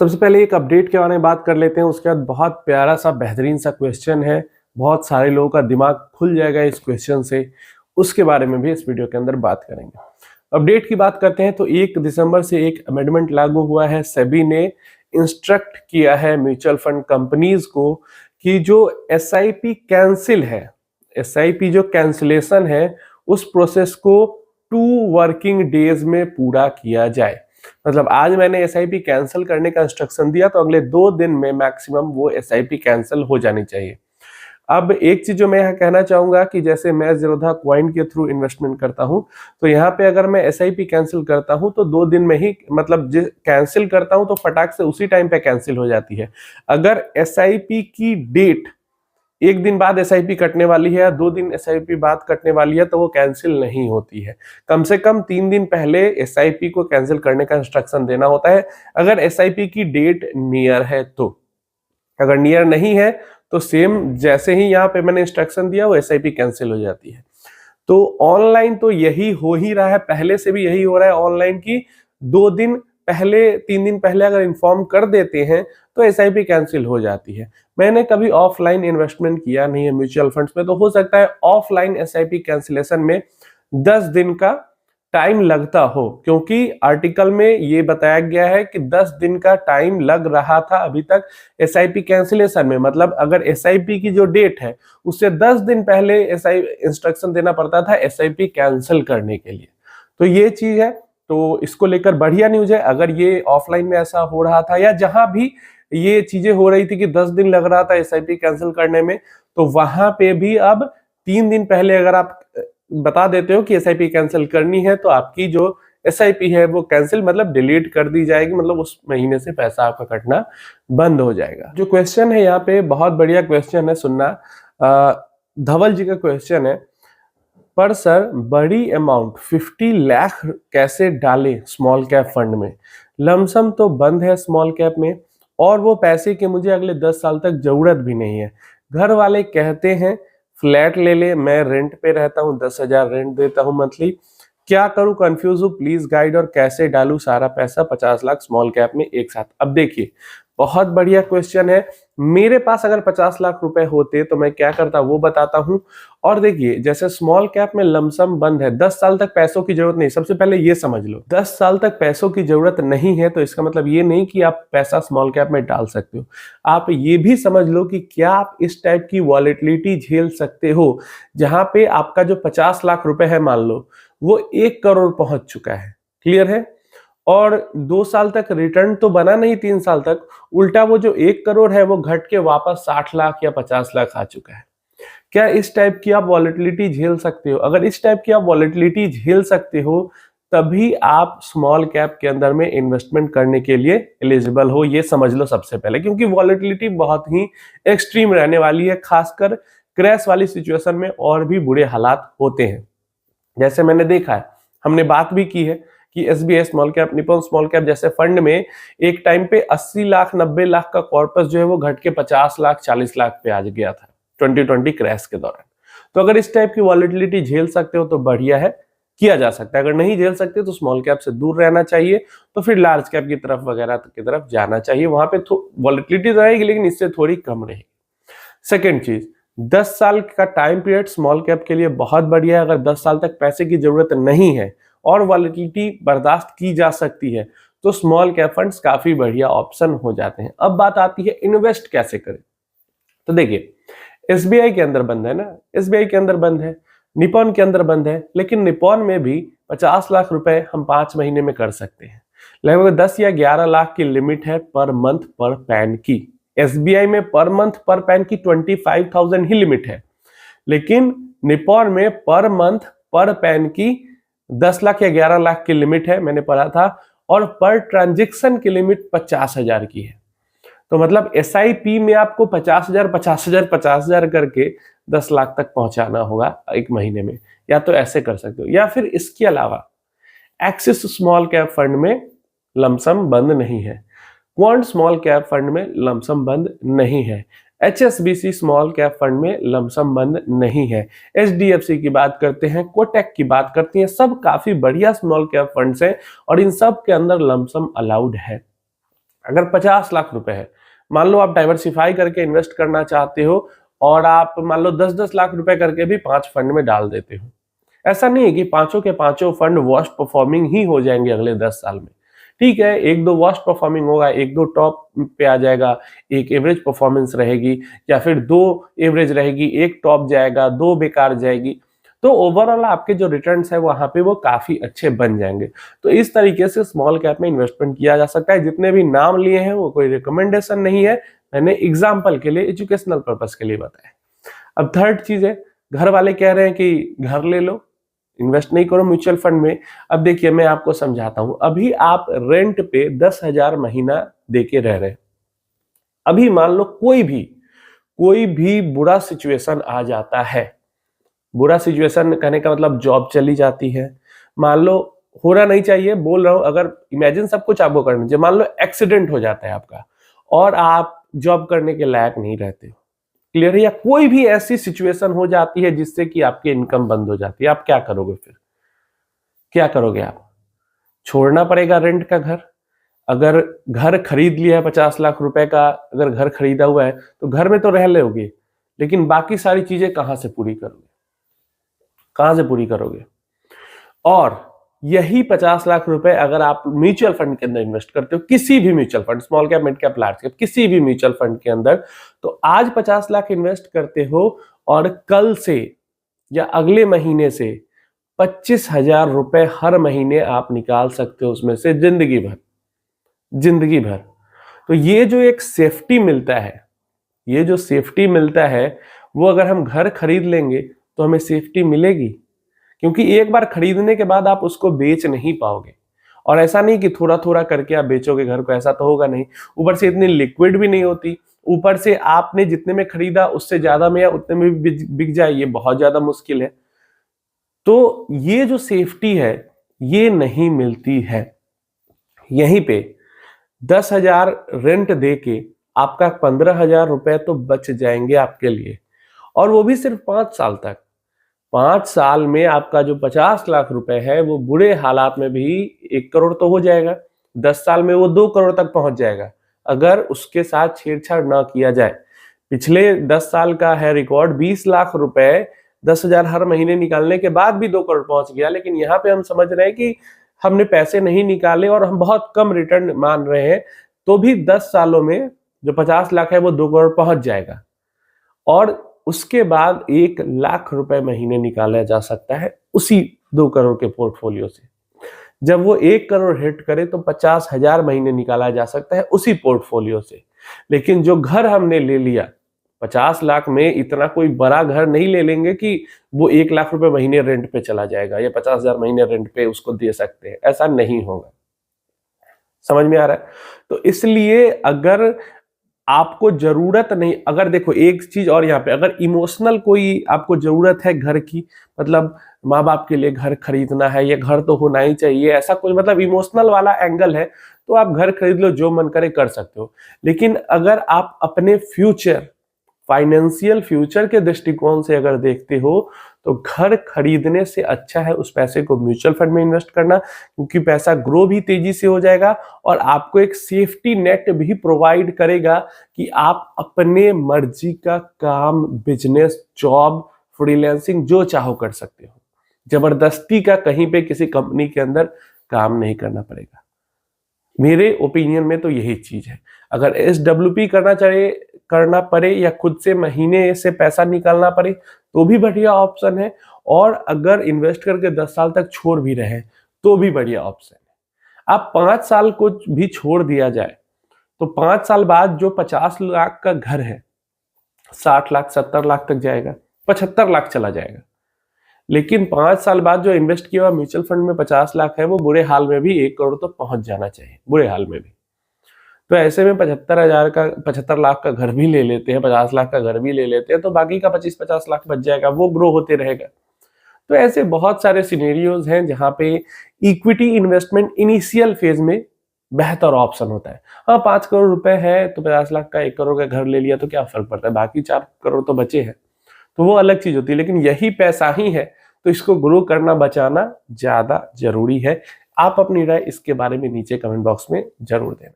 सबसे पहले एक अपडेट के बारे में बात कर लेते हैं, उसके बाद बहुत प्यारा सा बेहतरीन सा क्वेश्चन है। बहुत सारे लोगों का दिमाग खुल जाएगा इस क्वेश्चन से, उसके बारे में भी इस वीडियो के अंदर बात करेंगे। अपडेट की बात करते हैं तो 1 दिसंबर से एक अमेंडमेंट लागू हुआ है। सेबी ने इंस्ट्रक्ट किया है म्यूचुअल फंड कंपनीज को कि जो एसआईपी कैंसिल है, एसआईपी जो कैंसिलेशन है, उस प्रोसेस को 2 वर्किंग डेज में पूरा किया जाए। मतलब आज मैंने एसआईपी कैंसिल करने का इंस्ट्रक्शन दिया तो अगले 2 दिन में मैक्सिमम वो एसआईपी कैंसिल हो जानी चाहिए। अब एक चीज जो मैं यहाँ कहना चाहूंगा कि जैसे मैं ज़ीरोधा कॉइन के थ्रू इन्वेस्टमेंट करता हूँ, तो यहाँ पे अगर मैं एसआईपी कैंसिल करता हूँ तो 2 दिन में ही, मतलब कैंसिल करता हूँ तो फटाक से उसी टाइम पे कैंसिल हो जाती है। अगर एसआईपी की डेट 1 दिन बाद एसआईपी कटने वाली है या 2 दिन एसआईपी बाद कटने वाली है तो वो कैंसिल नहीं होती है। कम से कम 3 दिन पहले एसआईपी को कैंसिल करने का इंस्ट्रक्शन देना होता है, अगर एसआईपी की डेट नियर है तो। अगर नियर नहीं है तो सेम जैसे ही यहाँ पे मैंने इंस्ट्रक्शन दिया वो एसआईपी कैंसिल हो जाती है। तो ऑनलाइन तो यही हो ही रहा है, पहले से भी यही हो रहा है ऑनलाइन की 2 दिन पहले 3 दिन पहले अगर इन्फॉर्म कर देते हैं तो एसआईपी कैंसिल हो जाती है। मैंने कभी ऑफलाइन इन्वेस्टमेंट किया नहीं है म्यूचुअल फंड्स में, तो हो सकता है ऑफलाइन एसआईपी कैंसिलेशन में 10 दिन का टाइम लगता हो, क्योंकि आर्टिकल में ये बताया गया है कि 10 दिन का टाइम लग रहा था अभी तक एसआईपी कैंसिलेशन में। मतलब अगर एसआईपी की जो डेट है उससे 10 दिन पहले इंस्ट्रक्शन देना पड़ता था एसआईपी कैंसिल करने के लिए। तो ये चीज है, तो इसको लेकर बढ़िया न्यूज है। अगर ये ऑफलाइन में ऐसा हो रहा था या जहां भी ये चीजें हो रही थी कि 10 दिन लग रहा था एसआईपी कैंसिल करने में, तो वहां पे भी अब 3 दिन पहले अगर आप बता देते हो कि एसआईपी कैंसिल करनी है तो आपकी जो एसआईपी है वो कैंसिल मतलब डिलीट कर दी जाएगी, मतलब उस महीने से पैसा आपका कटना बंद हो जाएगा। जो क्वेश्चन है यहाँ पे बहुत बढ़िया क्वेश्चन है, सुनना। धवल जी का क्वेश्चन है, पर सर बड़ी अमाउंट 50 लाख कैसे डालें स्मॉल कैप फंड में? लमसम तो बंद है स्मॉल कैप में और वो पैसे की मुझे अगले 10 साल तक जरूरत भी नहीं है। घर वाले कहते हैं फ्लैट ले ले, मैं रेंट पे रहता हूँ, 10,000 रेंट देता हूँ मंथली, क्या करूँ, कंफ्यूज हूँ, प्लीज गाइड, और कैसे डालूं सारा पैसा 50 लाख स्मॉल कैप में एक साथ? अब देखिए, बहुत बढ़िया क्वेश्चन है। मेरे पास अगर 50 लाख रुपए होते तो मैं क्या करता वो बताता हूं। और देखिए, जैसे स्मॉल कैप में लमसम बंद है, 10 साल तक पैसों की जरूरत नहीं। सबसे पहले ये समझ लो, 10 साल तक पैसों की जरूरत नहीं है तो इसका मतलब ये नहीं कि आप पैसा स्मॉल कैप में डाल सकते हो। आप ये भी समझ लो कि क्या आप इस टाइप की वॉलेटिलिटी झेल सकते हो जहां पे आपका जो 50 लाख रुपए है मान लो वो 1 करोड़ पहुंच चुका है। क्लियर है? और 2 साल तक रिटर्न तो बना नहीं, 3 साल तक, उल्टा वो जो 1 करोड़ है वो घट के वापस 60 लाख या 50 लाख आ चुका है। क्या इस टाइप की आप वॉलेटिलिटी झेल सकते हो? अगर इस टाइप की आप वॉलेटिलिटी झेल सकते हो तभी आप स्मॉल कैप के अंदर में इन्वेस्टमेंट करने के लिए एलिजिबल हो, ये समझ लो सबसे पहले। क्योंकि वॉलेटिलिटी बहुत ही एक्सट्रीम रहने वाली है, खासकर क्रैश वाली सिचुएशन में और भी बुरे हालात होते हैं। जैसे मैंने देखा है, हमने बात भी की है कि SBI small cap, Nippon small cap जैसे फंड में एक टाइम पे 80 लाख 90 लाख का कॉर्पस जो है वो घट के 50 लाख 40 लाख पे आ गया था 2020 क्रैश के दौरान। तो अगर इस टाइप की वॉलेटिलिटी झेल सकते हो तो बढ़िया है, किया जा सकता है। अगर नहीं झेल सकते तो स्मॉल कैप से दूर रहना चाहिए, तो फिर लार्ज कैप की तरफ वगैरह की तरफ जाना चाहिए। वहां पे वॉलेटिलिटी रहेगी लेकिन इससे थोड़ी कम रहेगी। सेकेंड चीज, 10 साल का टाइम पीरियड स्मॉल कैप के लिए बहुत बढ़िया है। अगर 10 साल तक पैसे की जरूरत नहीं है और वॉलेटिलिटी बर्दाश्त की जा सकती है तो स्मॉल कैप फंड्स काफी बढ़िया ऑप्शन हो जाते हैं। अब बात आती है इन्वेस्ट कैसे करें। तो देखिए, एसबीआई के अंदर बंद है ना, एसबीआई के अंदर बंद है, निपॉन के अंदर बंद है, लेकिन निपॉन में भी 50 लाख रुपए हम 5 महीने में कर सकते हैं। लगभग 10 या 11 लाख की लिमिट है पर मंथ पर पैन की। एसबीआई में पर मंथ पर पैन की 25,000 ही लिमिट है, लेकिन निपॉन में पर मंथ पर पैन की 10 लाख या 11 लाख की लिमिट है, मैंने पढ़ा था, और पर ट्रांजेक्शन की लिमिट 50,000 की है। तो मतलब एसआईपी में आपको 50,000 50,000 50,000 करके 10 लाख तक पहुंचाना होगा एक महीने में। या तो ऐसे कर सकते हो, या फिर इसके अलावा एक्सिस स्मॉल कैप फंड में लमसम बंद नहीं है, क्वांट स्मॉल कैप फंड में लमसम बंद नहीं है, एचएसबीसी स्मॉल कैप फंड में लमसम बंद नहीं है, एचडीएफसी की बात करते हैं, कोटक की बात करते हैं, सब काफी बढ़िया स्मॉल कैप फंड्स हैं और इन सब के अंदर लमसम अलाउड है। अगर 50 लाख रुपए है, मान लो आप डाइवर्सिफाई करके इन्वेस्ट करना चाहते हो और आप मान लो 10-10 लाख रुपए करके भी 5 फंड में डाल देते हो। ऐसा नहीं है कि पांचों के पांचों फंड वर्स्ट परफॉर्मिंग ही हो जाएंगे अगले 10 साल में। ठीक है, एक दो वर्स्ट परफॉर्मिंग होगा, एक दो टॉप पे आ जाएगा, एक एवरेज परफॉर्मेंस रहेगी, या फिर दो एवरेज रहेगी, एक टॉप जाएगा, दो बेकार जाएगी। तो ओवरऑल आपके जो रिटर्न्स है वहां पे वो काफी अच्छे बन जाएंगे। तो इस तरीके से स्मॉल कैप में इन्वेस्टमेंट किया जा सकता है। जितने भी नाम लिए हैं वो कोई रिकमेंडेशन नहीं है, मैंने एग्जाम्पल के लिए, एजुकेशनल पर्पज के लिए बताया। अब थर्ड चीज है, घर वाले कह रहे हैं कि घर ले लो, इन्वेस्ट नहीं करो म्यूचुअल फंड में। अब देखिए मैं आपको समझाता हूं, अभी आप रेंट पे 10,000 महीना देके रह रहे हैं। अभी मान लो कोई भी बुरा सिचुएशन आ जाता है, बुरा सिचुएशन कहने का मतलब जॉब चली जाती है, मान लो, होना नहीं चाहिए बोल रहा हूं, अगर इमेजिन सब कुछ आपको करना चाहिए, मान लो एक्सीडेंट हो जाता है आपका और आप जॉब करने के लायक नहीं रहते हो, क्लियर है, या कोई भी ऐसी सिचुएशन हो जाती है जिससे कि आपकी इनकम बंद हो जाती है, आप क्या करोगे? फिर क्या करोगे? आप छोड़ना पड़ेगा रेंट का घर। अगर घर खरीद लिया है 50 लाख रुपए का, अगर घर खरीदा हुआ है तो घर में तो रह लोगे, लेकिन बाकी सारी चीजें कहां से पूरी करोगे? कहां से पूरी करोगे? और यही 50 लाख रुपए अगर आप म्यूचुअल फंड के अंदर इन्वेस्ट करते हो, किसी भी mutual fund, small cap, mid cap, large cap, किसी भी म्यूचुअल फंड के अंदर, तो आज 50 लाख इन्वेस्ट करते हो और कल से या अगले महीने से 25,000 रुपए हर महीने आप निकाल सकते हो उसमें से, जिंदगी भर, जिंदगी भर। तो ये जो एक सेफ्टी मिलता है, ये जो सेफ्टी मिलता है, वो अगर हम घर खरीद लेंगे तो हमें सेफ्टी मिलेगी, क्योंकि एक बार खरीदने के बाद आप उसको बेच नहीं पाओगे। और ऐसा नहीं कि थोड़ा थोड़ा करके आप बेचोगे घर को, ऐसा तो होगा नहीं। ऊपर से इतनी लिक्विड भी नहीं होती, ऊपर से आपने जितने में खरीदा उससे ज्यादा में या उतने में भी बिक जाए, ये बहुत ज्यादा मुश्किल है। तो ये जो सेफ्टी है ये नहीं मिलती है। यहीं पे 10,000 रेंट दे के आपका 15,000 रुपए तो बच जाएंगे आपके लिए, और वो भी सिर्फ 5 साल तक। 5 साल में आपका जो 50 लाख रुपए है वो बुरे हालात में भी 1 करोड़ तो हो जाएगा, 10 साल में वो 2 करोड़ तक पहुंच जाएगा, अगर उसके साथ छेड़छाड़ ना किया जाए। पिछले 10 साल का है रिकॉर्ड, 20 लाख रुपए 10,000 हर महीने निकालने के बाद भी 2 करोड़ पहुंच गया। लेकिन यहाँ पे हम समझ रहे हैं कि हमने पैसे नहीं निकाले और हम बहुत कम रिटर्न मान रहे हैं, तो भी 10 सालों में जो 50 लाख है वो 2 करोड़ पहुंच जाएगा, और उसके बाद 1 लाख रुपए महीने निकाला जा सकता है उसी 2 करोड़ के पोर्टफोलियो से। जब वो 1 करोड़ हिट करे तो 50,000 महीने निकाला जा सकता है उसी पोर्टफोलियो से। लेकिन जो घर हमने ले लिया 50 लाख में, इतना कोई बड़ा घर नहीं ले लेंगे कि वो 1 लाख रुपए महीने रेंट पे चला जाएगा या 50,000 महीने रेंट पे उसको दे सकते हैं, ऐसा नहीं होगा। समझ में आ रहा है? तो इसलिए अगर आपको जरूरत नहीं, अगर देखो एक चीज और यहाँ पे, अगर इमोशनल कोई आपको जरूरत है घर की, मतलब माँ बाप के लिए घर खरीदना है, ये घर तो होना ही चाहिए, ऐसा कोई मतलब इमोशनल वाला एंगल है, तो आप घर खरीद लो, जो मन करे कर सकते हो। लेकिन अगर आप अपने फ्यूचर, फाइनेंशियल फ्यूचर के दृष्टिकोण से अगर देखते हो, तो घर खरीदने से अच्छा है उस पैसे को म्यूचुअल फंड में इन्वेस्ट करना, क्योंकि पैसा ग्रो भी तेजी से हो जाएगा और आपको एक सेफ्टी नेट भी प्रोवाइड करेगा कि आप अपने मर्जी का काम, बिजनेस, जॉब, फ्रीलांसिंग जो चाहो कर सकते हो। जबरदस्ती का कहीं पे किसी कंपनी के अंदर काम नहीं करना पड़ेगा। मेरे ओपिनियन में तो यही चीज है। अगर SWP करना पड़े या खुद से महीने से पैसा निकालना पड़े तो भी बढ़िया ऑप्शन है, और अगर इन्वेस्ट करके 10 साल तक छोड़ भी रहे तो भी बढ़िया ऑप्शन है। आप 5 साल को भी छोड़ दिया जाए तो 5 साल बाद जो 50 लाख का घर है 60 लाख 70 लाख तक जाएगा, 75 लाख चला जाएगा। लेकिन 5 साल बाद जो इन्वेस्ट किया हुआ म्यूचुअल फंड में 50 लाख है, वो बुरे हाल में भी 1 करोड़ तो पहुंच जाना चाहिए, बुरे हाल में भी। तो ऐसे में 75 लाख का घर भी ले लेते हैं, 50 लाख का घर भी ले लेते हैं, तो बाकी का 25-50 लाख बच जाएगा, वो ग्रो होते रहेगा। तो ऐसे बहुत सारे सिनेरियोज हैं जहां पे इक्विटी इन्वेस्टमेंट इनिशियल फेज में बेहतर ऑप्शन होता है। हाँ, 5 करोड़ रुपए है तो 50 लाख का 1 करोड़ का घर ले लिया तो क्या फर्क पड़ता है, बाकी 4 करोड़ तो बचे हैं, तो वो अलग चीज होती है। लेकिन यही पैसा ही है तो इसको ग्रो करना, बचाना ज्यादा जरूरी है। आप अपनी राय इसके बारे में नीचे कमेंट बॉक्स में जरूर देना।